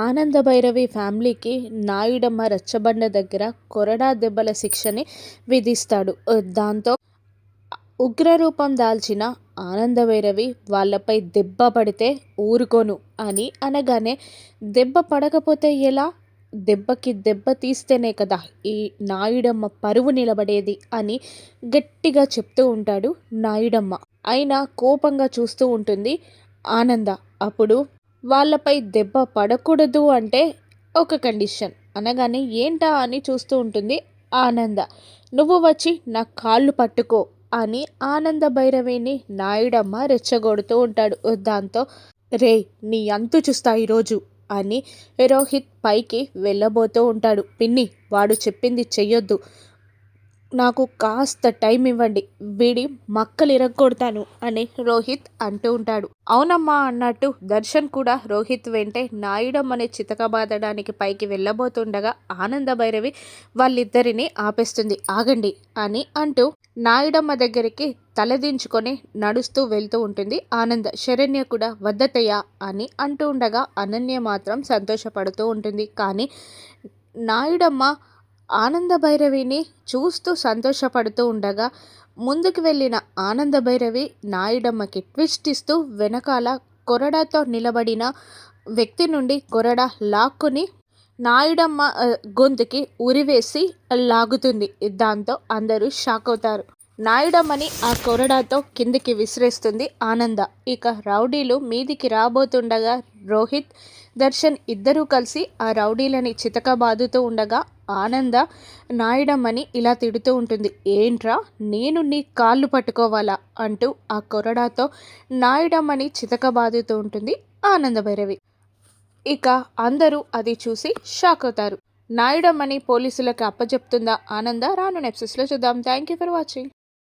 ఆనందభైరవి ఫ్యామిలీకి నాయుడమ్మ రచ్చబండ దగ్గర కొరడా దెబ్బల శిక్షని విధిస్తాడు. దాంతో ఉగ్రరూపం దాల్చిన ఆనందభైరవి వాళ్ళపై దెబ్బ పడితే ఊరుకోను అని అనగానే, దెబ్బ పడకపోతే ఎలా? దెబ్బకి దెబ్బ తీస్తేనే కదా ఈ నాయుడమ్మ పరువు నిలబడేది అని గట్టిగా చెప్తూ ఉంటాడు నాయుడమ్మ. అయినా కోపంగా చూస్తూ ఉంటుంది ఆనంద. అప్పుడు వాళ్ళపై దెబ్బ పడకూడదు అంటే ఒక కండిషన్ అనగానే, ఏంటా అని చూస్తూ ఉంటుంది ఆనంద. నువ్వు వచ్చి నా కాళ్ళు పట్టుకో అని ఆనంద భైరవిని నాయుడమ్మ రెచ్చగొడుతూ ఉంటాడు. దాంతో రే నీ అంతు చూస్తా ఈరోజు అని రోహిత్ పైకి వెళ్ళబోతూ ఉంటాడు. పిన్ని, వాడు చెప్పింది చెయ్యొద్దు, నాకు కాస్త టైం ఇవ్వండి, వీడి మక్కలు ఇరగొడతాను అని రోహిత్ అంటూ ఉంటాడు. అవునమ్మా అన్నట్టు దర్శన్ కూడా రోహిత్ వెంటే నాయుడమ్మని చితకబాదడానికి పైకి వెళ్ళబోతుండగా ఆనంద భైరవి వాళ్ళిద్దరిని ఆపేస్తుంది. ఆగండి అని అంటూ నాయుడమ్మ దగ్గరికి తలదించుకొని నడుస్తూ వెళ్తూ ఉంటుంది ఆనంద. శరణ్య కూడా వద్దతయ్య అని అంటూ ఉండగా అనన్య మాత్రం సంతోషపడుతూ ఉంటుంది. కానీ నాయుడమ్మ ఆనంద భైరవిని చూస్తూ సంతోషపడుతూ ఉండగా ముందుకు వెళ్ళిన ఆనంద భైరవి నాయుడమ్మకి ట్విస్ట్ ఇస్తూ వెనకాల కొరడాతో నిలబడిన వ్యక్తి నుండి కొరడా లాక్కుని నాయుడమ్మ గొంతుకి ఉరివేసి లాగుతుంది. దాంతో అందరూ షాక్ అవుతారు. నాయుడమ్మని ఆ కొరడాతో కిందికి విసిరేస్తుంది ఆనంద. ఇక రౌడీలు మీదికి రాబోతుండగా రోహిత్, దర్శన్ ఇద్దరూ కలిసి ఆ రౌడీలని చితకబాదుతూ ఉండగా ఆనంద నాయుడమ్మని ఇలా తిడుతూ ఉంటుంది. ఏంట్రా, నేను నీ కాళ్ళు పట్టుకోవాలా అంటూ ఆ కొరడాతో నాయుడమ్మని చితకబాదుతూ ఉంటుంది ఆనంద భైరవి. ఇక అందరూ అది చూసి షాక్ అవుతారు. నాయుడమ్మని పోలీసులకు అప్పచెప్తుందా ఆనంద? రాను ఎపిసోడ్స్లో చూద్దాం. Thank you for watching.